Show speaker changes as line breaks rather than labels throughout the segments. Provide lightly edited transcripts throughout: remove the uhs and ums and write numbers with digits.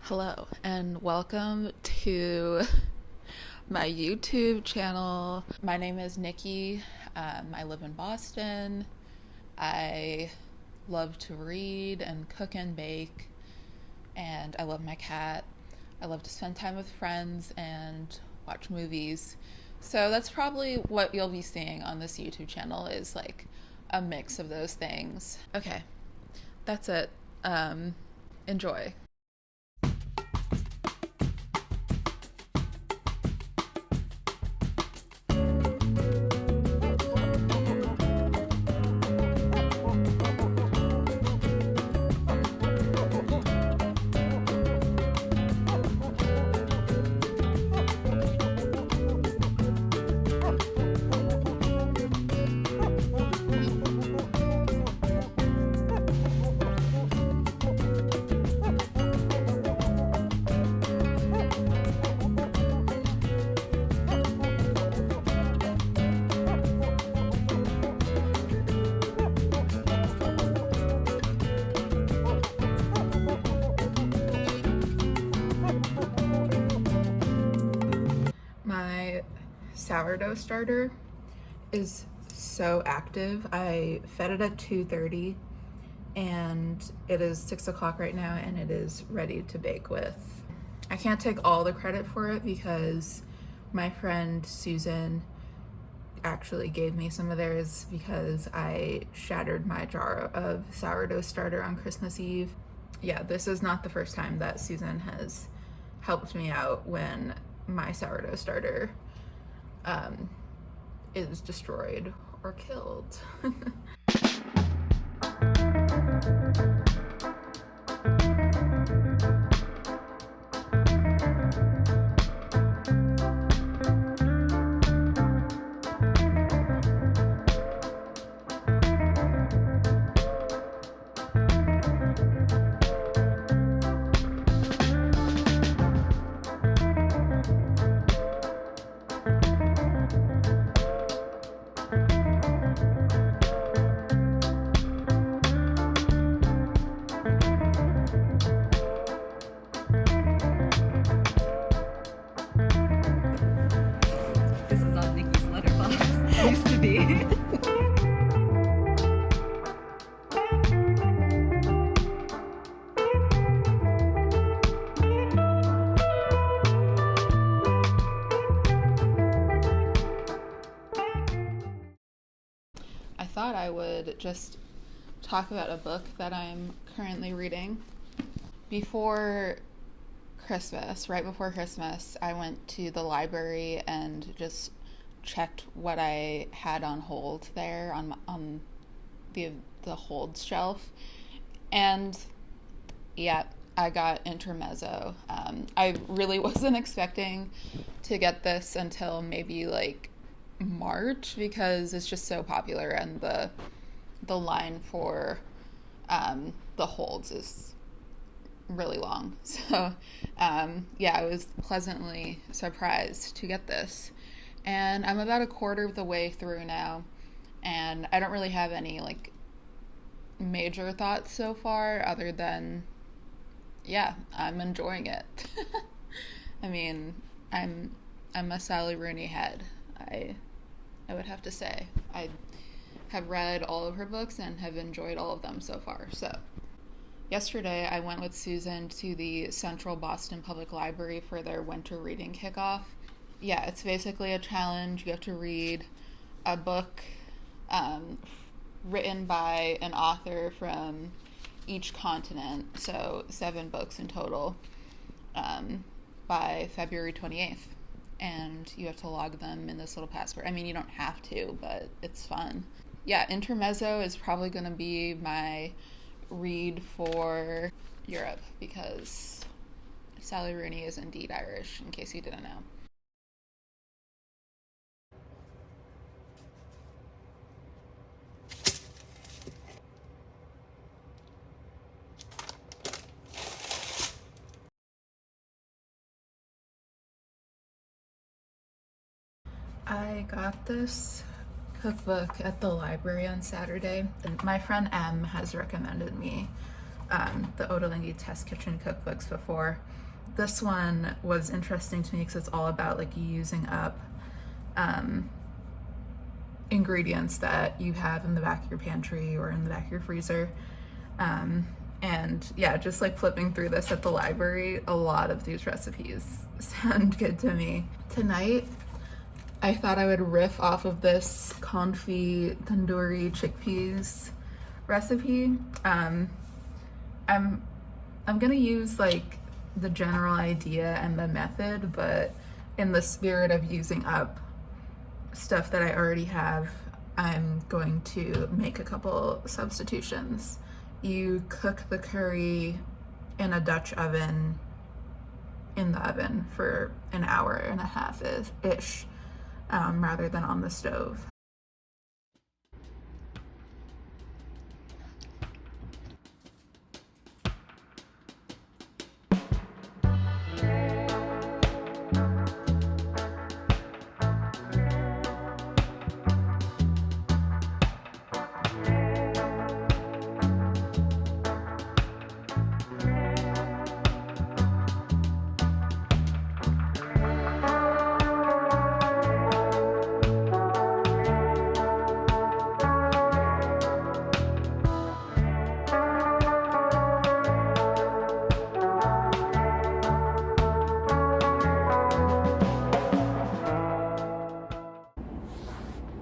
Hello and welcome to my YouTube channel. My name is Nikki. I live in Boston. I love to read and cook and bake, and I love my cat. I love to spend time with friends and watch movies. So that's probably what you'll be seeing on this YouTube channel, is like a mix of those things. Okay, that's it. Enjoy. My sourdough starter is so active. I fed it at 2:30 and it is 6 o'clock right now and it is ready to bake with. I can't take all the credit for it because my friend Susan actually gave me some of theirs because I shattered my jar of sourdough starter on Christmas Eve. Yeah, this is not the first time that Susan has helped me out when my sourdough starter is destroyed or killed.
This is on Nikki's letterbox. It used to be.
I thought I would just talk about a book that I'm currently reading. Before Christmas, right before Christmas, I went to the library and just checked what I had on hold there on the hold shelf, and yeah, I got Intermezzo. I really wasn't expecting to get this until maybe like March because it's just so popular, and the line for the holds is really long. So yeah, I was pleasantly surprised to get this, and I'm about a quarter of the way through now, and I don't really have any like major thoughts so far other than yeah, I'm enjoying it. I mean, I'm a Sally Rooney head. I would have to say I have read all of her books and have enjoyed all of them so far. So yesterday I went with Susan to the Central Boston Public Library for their winter reading kickoff. Yeah, it's basically a challenge. You have to read a book written by an author from each continent, so 7 books in total, by February 28th. And you have to log them in this little passport. I mean, you don't have to, but it's fun. Yeah, Intermezzo is probably going to be my read for Europe because Sally Rooney is indeed Irish, in case you didn't know. I got this cookbook at the library on Saturday, and my friend M has recommended me the Ottolenghi Test Kitchen cookbooks before. This one was interesting to me because it's all about like using up ingredients that you have in the back of your pantry or in the back of your freezer. And yeah, just like flipping through this at the library, a lot of these recipes sound good to me. Tonight, I thought I would riff off of this confit tandoori chickpeas recipe. I'm gonna use like the general idea and the method, but in the spirit of using up stuff that I already have, I'm going to make a couple substitutions. You cook the curry in a Dutch oven, in the oven for an hour and a half ish, rather than on the stove.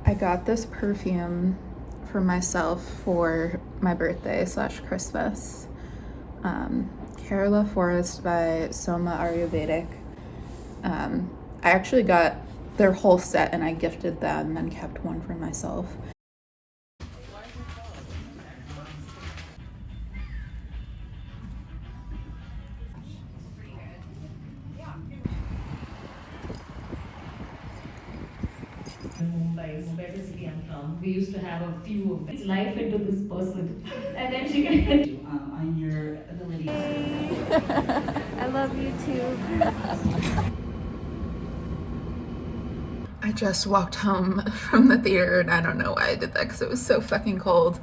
I got this perfume for myself for my birthday / Christmas. Kerala Forest by Soma Ayurvedic. I actually got their whole set and I gifted them and kept one for myself.
Mumbai the city I'm from. We used to have a few of them. It's life into this person, and then she can on your ability.
I love you too.
I just walked home from the theater and I don't know why I did that because it was so fucking cold.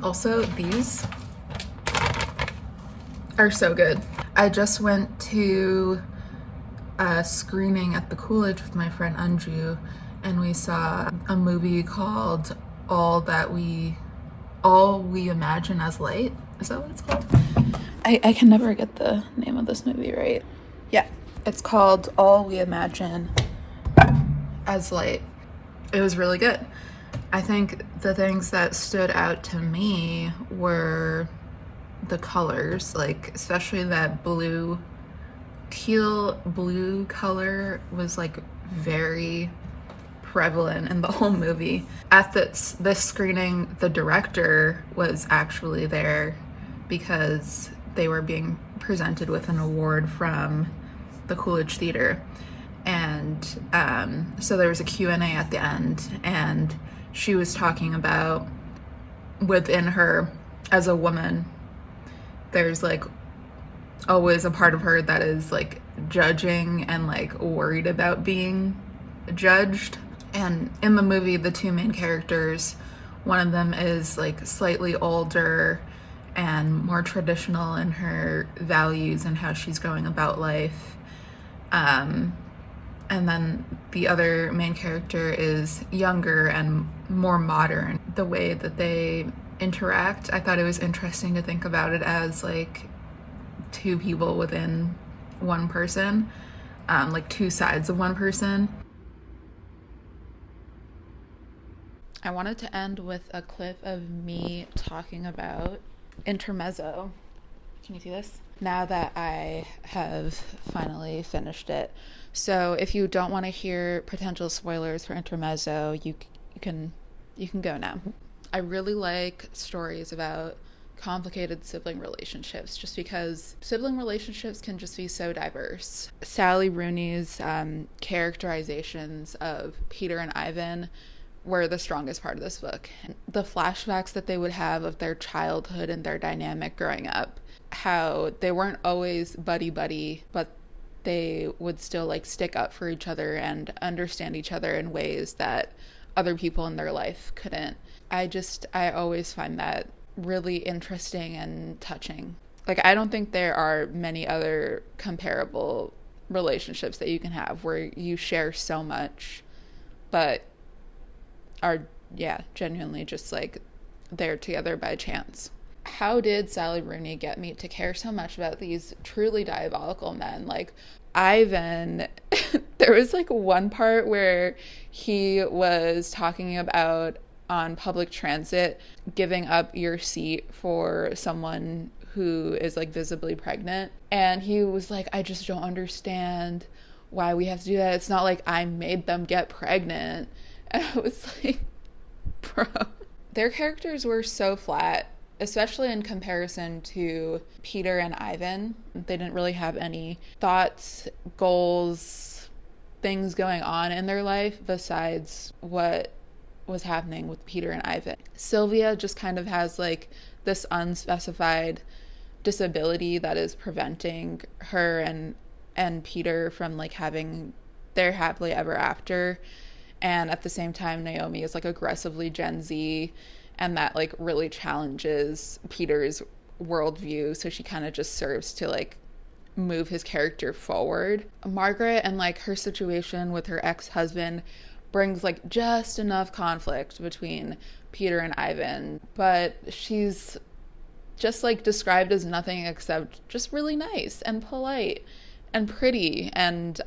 Also, these are so good. I just went to a screening at the Coolidge with my friend Anju, and we saw a movie called All We Imagine as Light. Is that what it's called? I can never get the name of this movie right. Yeah, it's called All We Imagine as Light. It was really good. I think the things that stood out to me were the colors, like especially that teal blue color was like very prevalent in the whole movie. At this screening, the director was actually there because they were being presented with an award from the Coolidge Theater. And so there was a Q&A at the end, and she was talking about within her as a woman, there's like always a part of her that is like judging and like worried about being judged. And in the movie, the two main characters, one of them is like slightly older and more traditional in her values and how she's going about life. And then the other main character is younger and more modern. The way that they interact, I thought it was interesting to think about it as like two people within one person, like two sides of one person. I wanted to end with a clip of me talking about Intermezzo. Can you see this? Now that I have finally finished it. So if you don't want to hear potential spoilers for Intermezzo, you can go now. I really like stories about complicated sibling relationships just because sibling relationships can just be so diverse. Sally Rooney's characterizations of Peter and Ivan were the strongest part of this book. The flashbacks that they would have of their childhood and their dynamic growing up, how they weren't always buddy-buddy, but they would still like stick up for each other and understand each other in ways that other people in their life couldn't. I always find that really interesting and touching. Like, I don't think there are many other comparable relationships that you can have where you share so much, but are, yeah, genuinely just like there together by chance. How did Sally Rooney get me to care so much about these truly diabolical men? Like, Ivan, there was like one part where he was talking about on public transit giving up your seat for someone who is like visibly pregnant, and he was like, I just don't understand why we have to do that. It's not like I made them get pregnant. And I was like, bro. Their characters were so flat, especially in comparison to Peter and Ivan. They didn't really have any thoughts, goals, things going on in their life besides what was happening with Peter and Ivan. Sylvia just kind of has like this unspecified disability that is preventing her and Peter from like having their happily ever after. And at the same time, Naomi is like aggressively Gen Z, and that like really challenges Peter's worldview. So she kind of just serves to like move his character forward. Margaret and like her situation with her ex-husband brings like just enough conflict between Peter and Ivan, but she's just like described as nothing except just really nice and polite and pretty and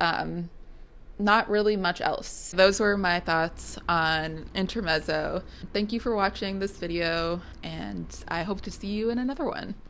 not really much else. Those were my thoughts on Intermezzo. Thank you for watching this video, and I hope to see you in another one.